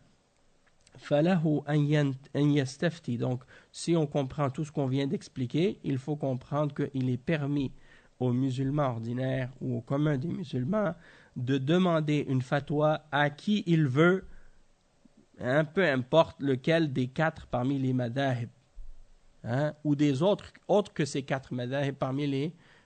falahu an yastafti. Donc, si on comprend tout ce qu'on vient d'expliquer, il faut comprendre qu'il est permis aux musulmans ordinaires ou au commun des musulmans de demander une fatwa à qui il veut, peu importe lequel des 4 parmi les madhahib, ou des autres que ces 4 madhahib parmi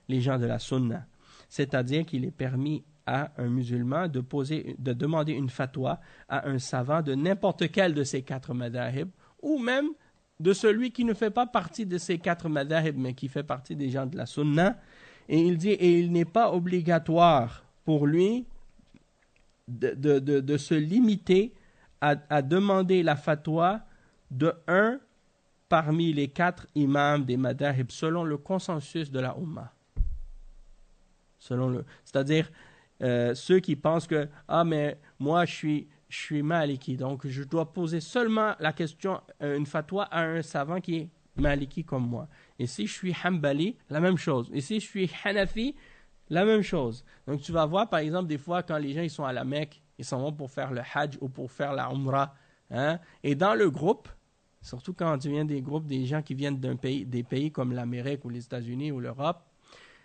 les gens de la sunna. C'est-à-dire qu'il est permis à un musulman de demander une fatwa à un savant de n'importe quel de ces 4 madhahib, ou même de celui qui ne fait pas partie de ces 4 madhahib, mais qui fait partie des gens de la sunna. Et il dit, et il n'est pas obligatoire pour lui de se limiter à demander la fatwa de un parmi les 4 imams des madhahib, selon le consensus de la Ummah. C'est-à-dire, ceux qui pensent que mais moi je suis maliki, donc je dois poser seulement la question, une fatwa à un savant qui est maliki comme moi. Et si je suis hanbali, la même chose. Et si je suis hanafi, la même chose. Donc tu vas voir par exemple des fois quand les gens ils sont à la Mecque, ils s'en vont pour faire le hajj ou pour faire la umrah, et dans le groupe, surtout quand tu viens des groupes des gens qui viennent des pays comme l'Amérique ou les États-Unis ou l'Europe,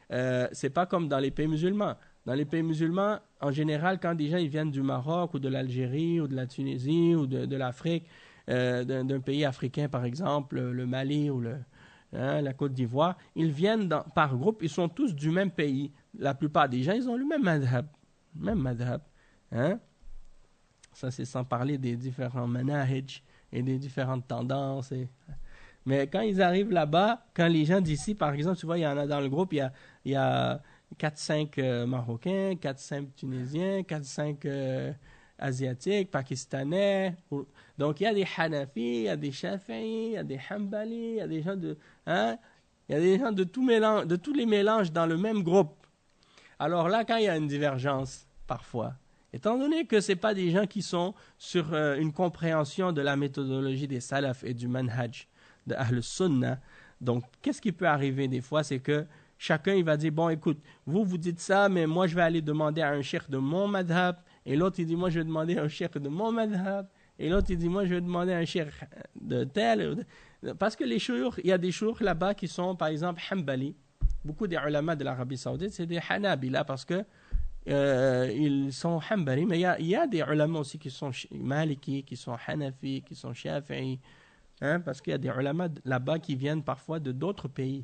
c'est pas comme dans les pays musulmans. Dans les pays musulmans, en général, quand des gens ils viennent du Maroc ou de l'Algérie ou de la Tunisie ou de l'Afrique, d'un pays africain par exemple, le Mali ou la Côte d'Ivoire, ils viennent par groupe, ils sont tous du même pays. La plupart des gens, ils ont le même madhab. Ça, c'est sans parler des différents manahij et des différentes tendances. Mais quand ils arrivent là-bas, quand les gens d'ici, par exemple, tu vois, il y en a dans le groupe, il y a 4-5 Marocains, 4-5 Tunisiens, 4-5 Asiatiques, Pakistanais. Donc, il y a des Hanafi, il y a des Shafi'i, il y a des Hanbali, il y a des gens il y a des gens de tous les mélanges dans le même groupe. Alors là, quand il y a une divergence, parfois, Étant donné que ce pas des gens qui sont sur une compréhension de la méthodologie des salaf et du manhaj de Ahl Sunnah, donc qu'est-ce qui peut arriver des fois, c'est que chacun il va dire, bon écoute, vous dites ça, mais moi je vais aller demander à un cheikh de mon madhab, et l'autre il dit, moi je vais demander à un cheikh de mon madhab, et l'autre il dit, moi je vais demander à un cheikh de tel. Parce que les shuyukh, il y a des shuyukh là-bas qui sont par exemple Hanbali. Beaucoup des ulama de l'Arabie Saoudite, c'est des Hanabila parce que ils sont Hanbali, mais il y a des ulama aussi qui sont Maliki, qui sont Hanafi, qui sont Shafi'i, hein, parce qu'il y a des ulama là-bas qui viennent parfois de d'autres pays.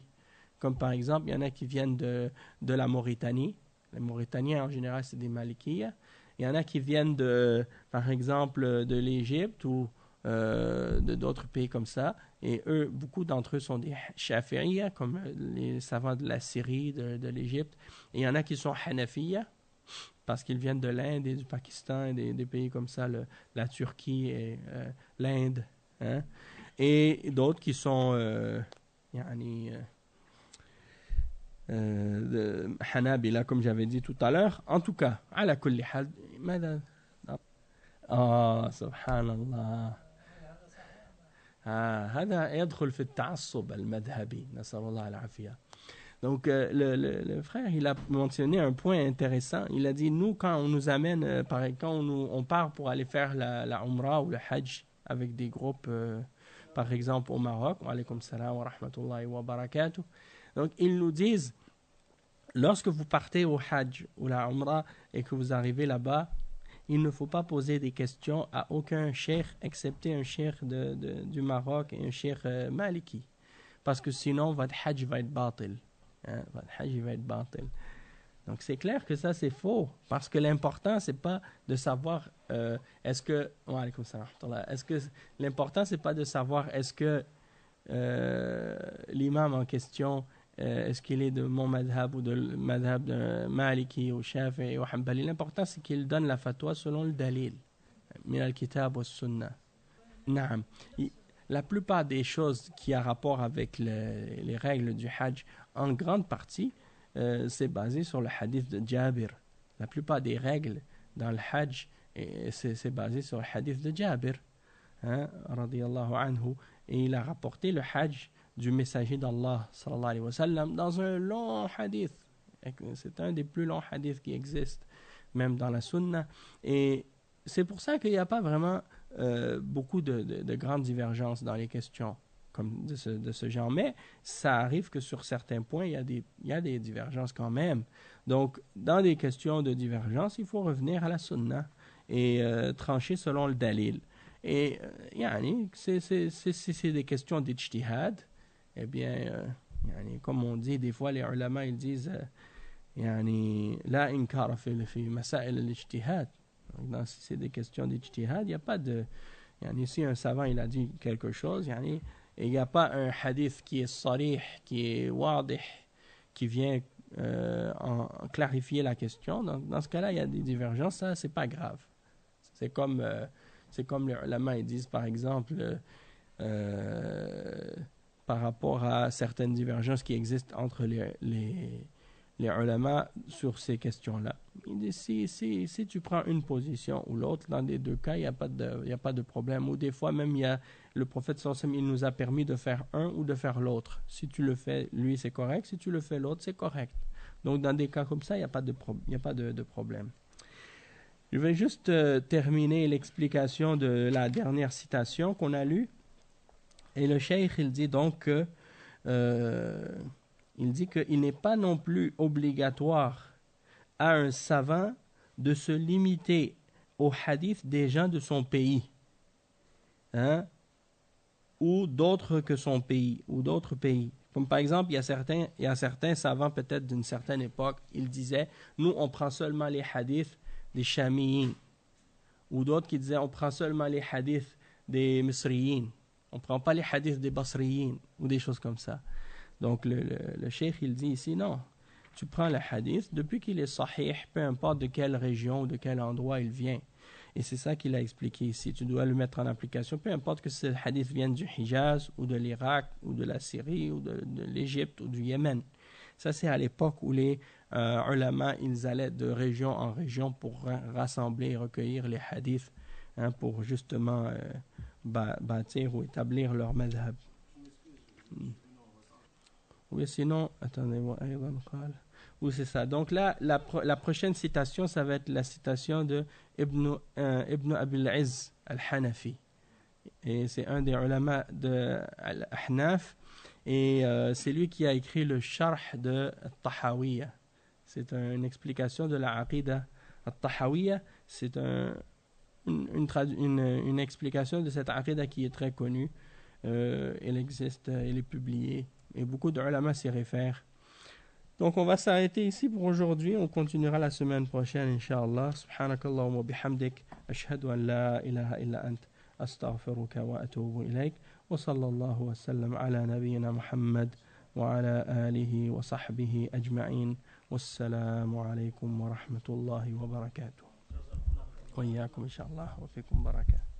Comme par exemple, il y en a qui viennent de la Mauritanie. Les Mauritaniens, en général, c'est des Malikiya. Il y en a qui viennent, par exemple, de l'Égypte ou de d'autres pays comme ça. Et eux, beaucoup d'entre eux sont des Shafi'iyya, comme les savants de la Syrie, de l'Égypte. Et il y en a qui sont Hanafiya, parce qu'ils viennent de l'Inde et du Pakistan et des pays comme ça, la Turquie et l'Inde. Hein? Et d'autres qui sont Hanabila, comme j'avais dit tout à l'heure. En tout cas, على كل حال ماذا سبحان الله هذا يدخل في التعصب المذهبي نسأل الله العافية. Donc le frère il a mentionné un point intéressant. Il a dit, nous quand on nous amène quand on part pour aller faire la Umrah ou le Hajj avec des groupes par exemple au Maroc, wa alaykum salam wa rahmatullahi wa barakatuh. Donc ils nous disent, lorsque vous partez au Hajj ou la Umrah et que vous arrivez là-bas, il ne faut pas poser des questions à aucun cheikh excepté un cheikh du Maroc et un cheikh maliki, parce que sinon votre Hajj va être batil. Hein, votre Hajj va être batil. Donc c'est clair que ça c'est faux, parce que l'important c'est pas de savoir est-ce que l'important c'est pas de savoir est-ce que l'imam en question est-ce qu'il est de mon madhab ou de madhab de Maliki ou Shafi'i ou Hanbali. L'important c'est qu'il donne la fatwa selon le dalil min al-kitab wa sunnah. Naam. La plupart des choses qui a rapport avec les règles du Hajj, en grande partie c'est basé sur le hadith de Jabir. La plupart des règles dans le Hajj c'est basé sur le hadith de Jabir, hein, radiyallahu anhu. Et il a rapporté le Hajj du messager d'Allah sallallahu alayhi wa sallam dans un long hadith. C'est un des plus longs hadiths qui existent, même dans la Sunna. Et c'est pour ça qu'il n'y a pas vraiment beaucoup de grandes divergences dans les questions comme de ce genre. Mais ça arrive que sur certains points, il y a des divergences quand même. Donc, dans des questions de divergence, il faut revenir à la Sunna et trancher selon le dalil. Et c'est des questions d'ijtihad. Eh bien, comme on dit, des fois les ulama ils disent la inkara fi masail al-ijtihad. Donc, si c'est des questions d'ijtihad, il n'y a pas de. Si un savant il a dit quelque chose, et il n'y a pas un hadith qui est sarih, qui est wadih, qui vient clarifier la question. Donc, dans ce cas-là, il y a des divergences, ça, c'est pas grave. C'est comme les ulama ils disent, par exemple, par rapport à certaines divergences qui existent entre les ulama sur ces questions-là. Il dit, si tu prends une position ou l'autre, dans les deux cas, il n'y a pas de problème. Ou des fois, même, le prophète sallallahu alayhi wa sallam, il nous a permis de faire un ou de faire l'autre. Si tu le fais, lui, c'est correct. Si tu le fais, l'autre, c'est correct. Donc, dans des cas comme ça, il n'y a pas de problème. Je vais juste terminer l'explication de la dernière citation qu'on a lue. Et le cheikh, il dit donc qu'il n'est pas non plus obligatoire à un savant de se limiter aux hadiths des gens de son pays, hein, ou d'autres que son pays, ou d'autres pays. Comme par exemple, il y a certains savants peut-être d'une certaine époque, ils disaient, nous on prend seulement les hadiths des Shamiyin, ou d'autres qui disaient, on prend seulement les hadiths des Misriyin, on ne prend pas les hadiths des Basriyin, ou des choses comme ça. Donc le cheikh il dit ici, non, tu prends le hadith, depuis qu'il est sahih, peu importe de quelle région ou de quel endroit il vient. Et c'est ça qu'il a expliqué ici. Tu dois le mettre en application, peu importe que ce hadith vienne du Hijaz, ou de l'Irak, ou de la Syrie, ou de l'Égypte, ou du Yémen. Ça, c'est à l'époque où les ulama, ils allaient de région en région pour rassembler et recueillir les hadiths, pour justement bâtir ou établir leur madhab. Oui, sinon, attendez-moi. Oui, c'est ça. Donc là, la prochaine citation, ça va être la citation de Ibn Abil Izz al-Hanafi. Et c'est un des ulama de Al-Ahnaf. Et c'est lui qui a écrit le Sharh de Al-Tahawiyya. C'est une explication de la Aqidah Al-Tahawiyya. C'est une explication de cette Aqidah qui est très connue. Elle existe, elle est publiée. Et beaucoup de ulama s'y réfèrent. Donc on va s'arrêter ici pour aujourd'hui. On continuera la semaine prochaine, Inch'Allah. Subhanakallahumma wa bihamdik. Ashhadu an la ilaha illa ant. Astaghfiruka wa atubu ilayk. Wa sallallahu wa sallam ala nabiyyina Muhammad wa ala alihi wa sahbihi ajma'in. Wassalamu alaykum wa rahmatullahi wa barakatuh. Wa iyyakum, Inch'Allah. Wa fikum barakatuh.